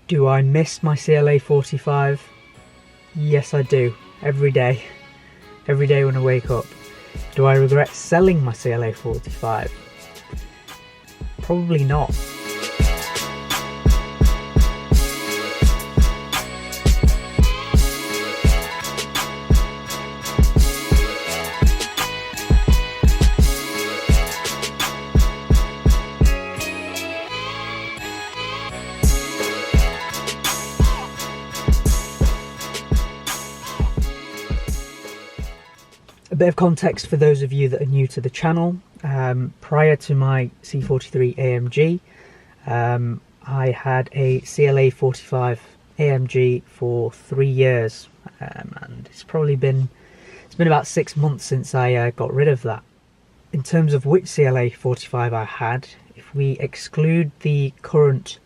Do I miss my CLA 45? Yes, I do. Every day. Every day when I wake up. Do I regret selling my CLA 45? Probably not. A bit of context for those of you that are new to the channel. Prior to my C43 AMG, I had a CLA 45 AMG for 3 years, and it's been about 6 months since I got rid of that. In terms of which CLA 45 I had, if we exclude the current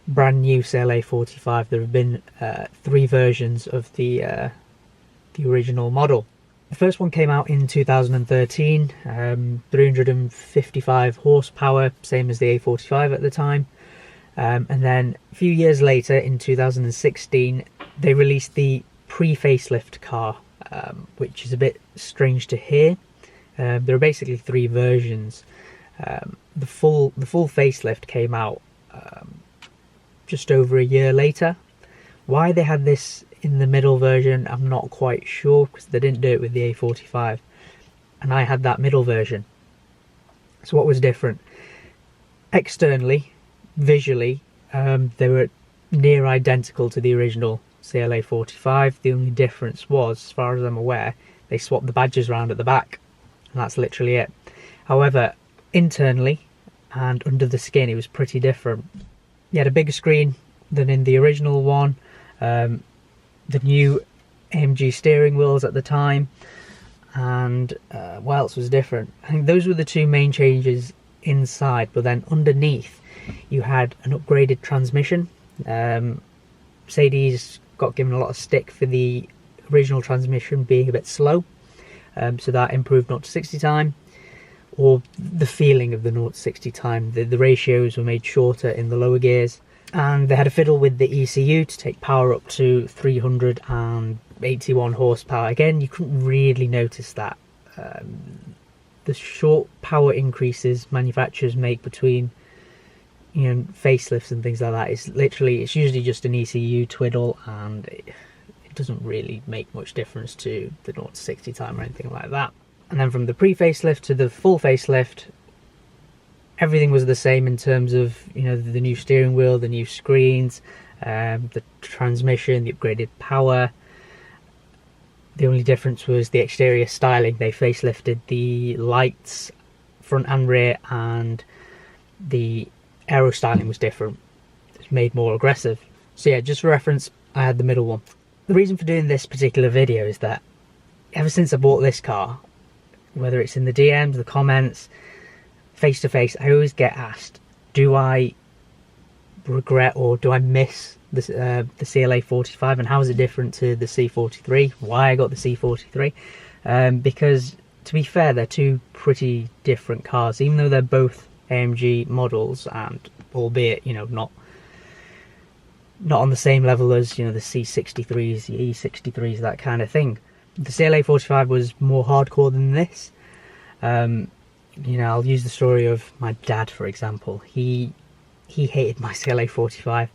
brand new CLA 45, there have been 3 versions of the original model. The first one came out in 2013, 355 horsepower, same as the A45 at the time. And then a few years later, in 2016, they released the pre-facelift car, which is a bit strange to hear. There are basically 3 versions. The full facelift came out just over a year later. Why they had this in the middle version, I'm not quite sure, because they didn't do it with the A45, and I had that middle version. So what was different? Externally, visually, they were near identical to the original CLA 45. The only difference was, as far as I'm aware, they swapped the badges around at the back, and that's literally it. However, internally and under the skin, it was pretty different. You had a bigger screen than in the original one. The new AMG steering wheels at the time, and what else was different? I think those were the 2 main changes inside, but then underneath you had an upgraded transmission. Mercedes got given a lot of stick for the original transmission being a bit slow, so that improved 0 to 60 time, or the feeling of the 0 to 60 time. The ratios were made shorter in the lower gears. And they had a fiddle with the ECU to take power up to 381 horsepower. Again, you couldn't really notice that. The short power increases manufacturers make between, facelifts and things like that, it's usually just an ECU twiddle, and it doesn't really make much difference to the 0 to 60 time or anything like that. And then from the pre-facelift to the full facelift, everything was the same in terms of the new steering wheel, the new screens, the transmission, the upgraded power. The only difference was the exterior styling. They facelifted the lights front and rear, and the aero styling was different. It's made more aggressive. So yeah, just for reference, I had the middle one. The reason for doing this particular video is that ever since I bought this car, whether it's in the DMs, the comments, face to face, I always get asked, do I regret or do I miss the CLA 45, and how is it different to the C43? Why I got the C43? Because to be fair, they're 2 pretty different cars, even though they're both AMG models, and albeit not on the same level as the C63s, the E63s, that kind of thing. The CLA 45 was more hardcore than this. I'll use the story of my dad, for example. He hated my CLA 45,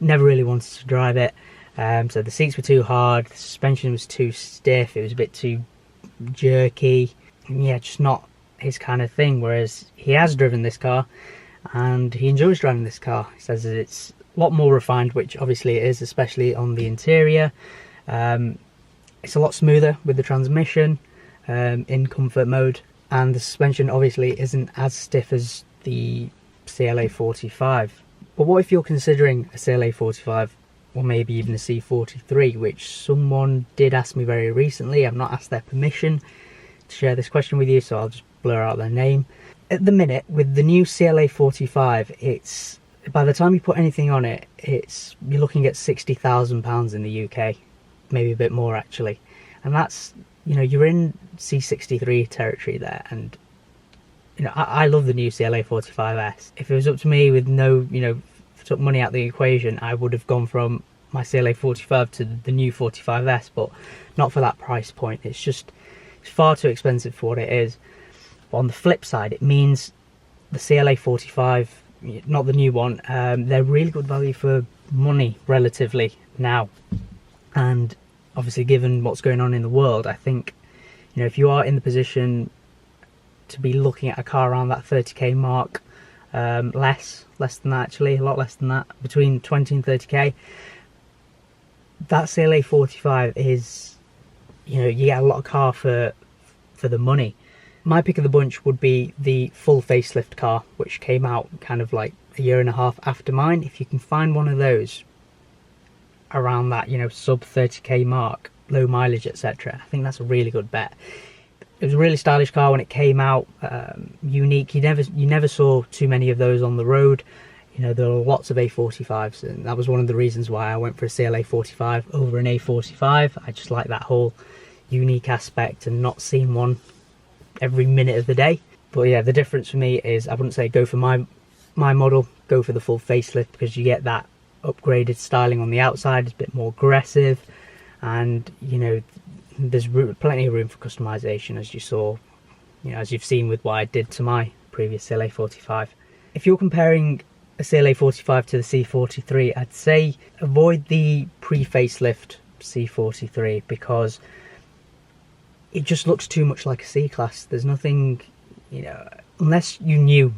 never really wanted to drive it. So the seats were too hard, the suspension was too stiff, it was a bit too jerky. Yeah, just not his kind of thing. Whereas he has driven this car, and he enjoys driving this car. He says that it's a lot more refined, which obviously it is, especially on the interior. It's a lot smoother with the transmission. In comfort mode, and the suspension obviously isn't as stiff as the CLA 45. But what if you're considering a CLA 45, or maybe even a C43, which someone did ask me very recently? I've not asked their permission to share this question with you, so I'll just blur out their name. At the minute, with the new CLA 45, it's, by the time you put anything on it, you're looking at £60,000 in the UK, maybe a bit more actually, and that's, you're in C63 territory there. And I love the new CLA 45S. If it was up to me, with no took money out of the equation, I would have gone from my CLA 45 to the new 45S, but not for that price point. It's far too expensive for what it is. But on the flip side, it means the CLA 45, not the new one, they're really good value for money relatively now. And obviously, given what's going on in the world, I think, you know, if you are in the position to be looking at a car around that 30k mark, less than that actually, a lot less than that, between 20 and 30k, that CLA 45 is, you know, you get a lot of car for the money. My pick of the bunch would be the full facelift car, which came out kind of like a year and a half after mine. If you can find one of those around that, you know, sub 30k mark, low mileage, etc., I think that's a really good bet. It was a really stylish car when it came out, unique. You never saw too many of those on the road. You know, there were lots of A45s, and that was one of the reasons why I went for a CLA 45 over an A45. I just like that whole unique aspect and not seeing one every minute of the day. But yeah, the difference for me is, I wouldn't say go for my model, go for the full facelift, because you get that upgraded styling on the outside. It's a bit more aggressive, and you know, there's plenty of room for customization, as you saw, you know, as you've seen with what I did to my previous CLA 45. If you're comparing a CLA 45 to the C43, I'd say avoid the pre-facelift C43, because it just looks too much like a C-Class. There's nothing, you know, unless you knew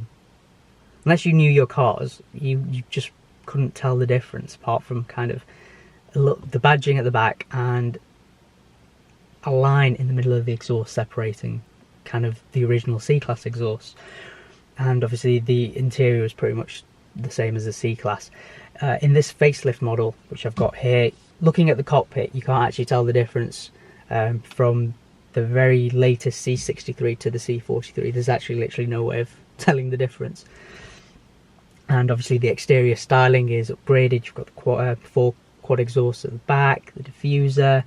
your cars, you just couldn't tell the difference, apart from kind of the badging at the back and a line in the middle of the exhaust separating kind of the original C-Class exhaust. And obviously the interior is pretty much the same as the C-Class. In this facelift model, which I've got here, looking at the cockpit, you can't actually tell the difference from the very latest C63 to the C43. There's actually literally no way of telling the difference. And obviously the exterior styling is upgraded. You've got the four quad exhausts at the back, the diffuser.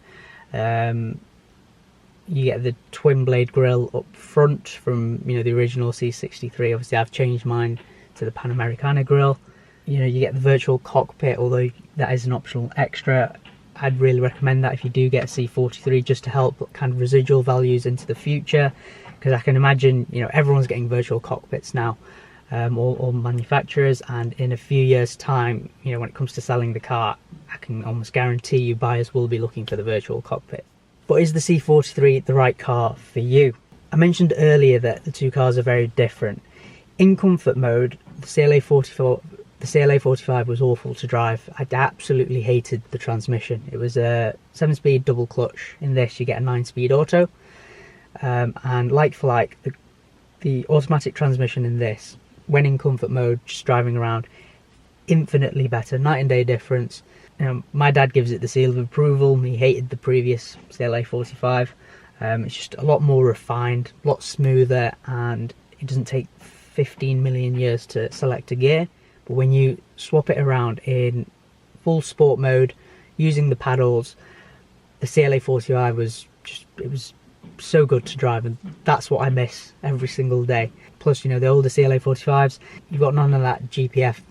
You get the twin blade grille up front from, you know, the original C63. Obviously I've changed mine to the Panamericana grille. You know, you get the virtual cockpit, although that is an optional extra. I'd really recommend that if you do get a C43, just to help kind of residual values into the future, because I can imagine, you know, everyone's getting virtual cockpits now, all manufacturers, and in a few years time, you know, when it comes to selling the car, I can almost guarantee you buyers will be looking for the virtual cockpit. But is the C43 the right car for you? I mentioned earlier that the two cars are very different. In comfort mode, the CLA 45 was awful to drive. I absolutely hated the transmission. It was a 7-speed double clutch. In this you get a 9-speed auto, and like for like, the automatic transmission in this, when in comfort mode, just driving around, infinitely better, night and day difference. My dad gives it the seal of approval. He hated the previous CLA 45. It's just a lot more refined, a lot smoother, and it doesn't take 15 million years to select a gear. But when you swap it around in full sport mode using the paddles, the CLA 45 was so good to drive, and that's what I miss every single day. Plus, you know, the older CLA 45s, you've got none of that GPF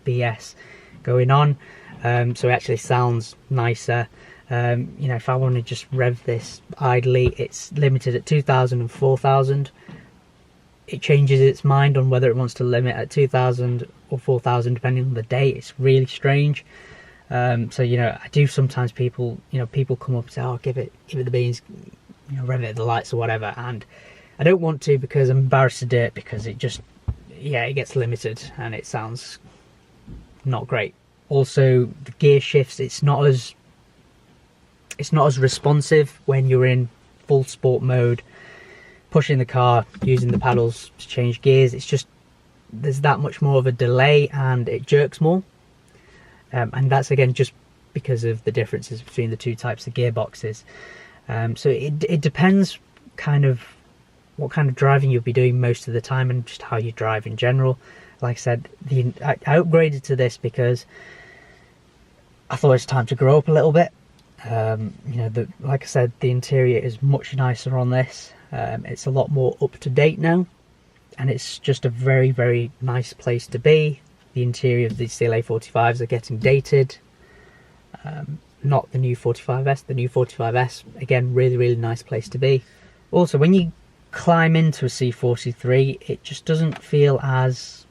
BS going on, so it actually sounds nicer. You know, if I want to just rev this idly, it's limited at 2,000 and 4,000. It changes its mind on whether it wants to limit at 2,000 or 4,000 depending on the day. It's really strange. So, you know, I do sometimes, people come up and say, oh, give it the beans, you know, rev it at the lights or whatever, and I don't want to, because I'm embarrassed to do it, because it just, yeah, it gets limited and it sounds not great. Also, the gear shifts, it's not as responsive when you're in full sport mode, pushing the car, using the paddles to change gears. It's just, there's that much more of a delay and it jerks more, and that's again just because of the differences between the two types of gearboxes. So it depends kind of what kind of driving you'll be doing most of the time, and just how you drive in general. Like I said, I upgraded to this because I thought it's time to grow up a little bit. You know, like I said, the interior is much nicer on this. It's a lot more up to date now, and it's just a very, very nice place to be. the interior of the CLA 45s are getting dated. Not the new 45S. The new 45S, again, really nice place to be. Also, when you climb into a C43, it just doesn't feel as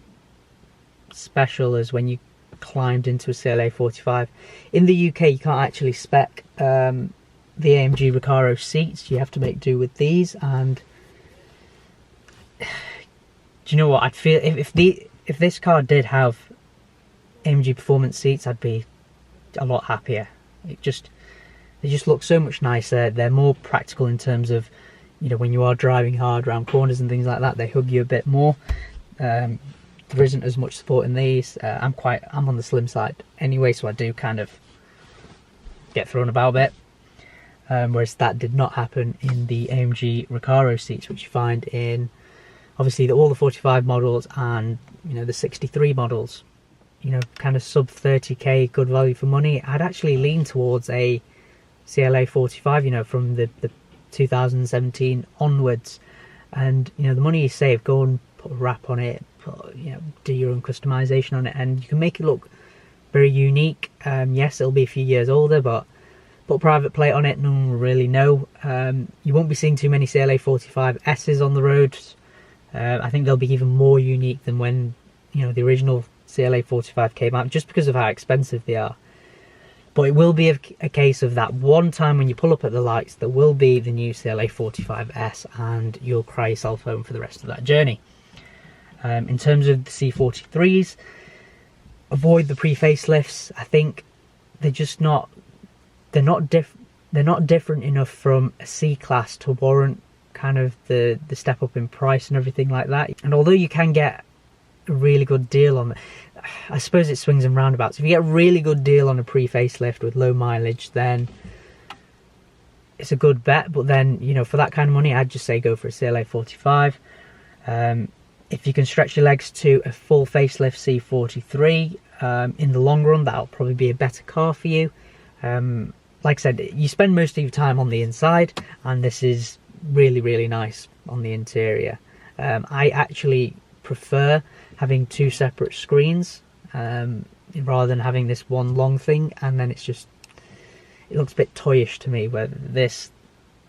special as when you climbed into a CLA 45. In the UK, you can't actually spec the AMG Recaro seats. You have to make do with these, and do you know what? I'd feel if this car did have AMG performance seats, I'd be a lot happier. They just look so much nicer. They're more practical in terms of, you know, when you are driving hard around corners and things like that, they hug you a bit more. There isn't as much support in these. I'm on the slim side anyway, so I do kind of get thrown about a bit. Whereas that did not happen in the AMG Recaro seats, which you find in obviously all the 45 models and, you know, the 63 models. You know, kind of sub 30k, good value for money. I'd actually lean towards a CLA 45, you know, from the 2017 onwards. And, you know, the money you save, go and put a wrap on it, you know, do your own customization on it, and you can make it look very unique. Yes, it'll be a few years older, but put a private plate on it, no one will really know. You won't be seeing too many CLA 45S's on the roads. I think they'll be even more unique than when, you know, the original CLA 45 came out, just because of how expensive they are. But it will be a case of that one time when you pull up at the lights, there will be the new CLA 45S, and you'll cry yourself home for the rest of that journey. In terms of the C43s, avoid the pre-facelifts. I think they're just not, they're not different enough from a C-Class to warrant kind of the step up in price and everything like that. And although you can get a really good deal on it, I suppose it swings and roundabouts. If you get a really good deal on a pre-facelift with low mileage, then it's a good bet. But then, you know, for that kind of money, I'd just say go for a CLA 45. If you can stretch your legs to a full facelift C43, in the long run, that'll probably be a better car for you. Like I said, you spend most of your time on the inside, and this is really nice on the interior. I actually prefer having two separate screens rather than having this one long thing, and then it looks a bit toyish to me, where this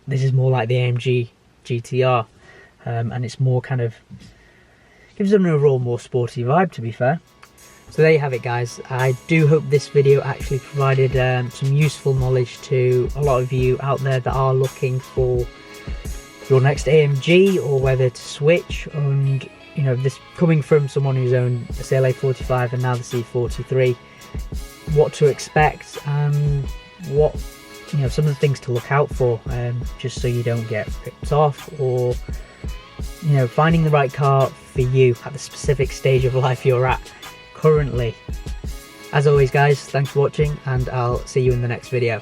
is more like the AMG GTR, and it's more kind of gives it an overall more sporty vibe, to be fair. So there you have it, guys. I do hope this video actually provided some useful knowledge to a lot of you out there that are looking for your next AMG, or whether to switch. And you know, this coming from someone who's owned a CLA 45 and now the C43, what to expect and what, you know, some of the things to look out for, just so you don't get ripped off, or, you know, finding the right car for you at the specific stage of life you're at currently. As always, guys, thanks for watching, and I'll see you in the next video.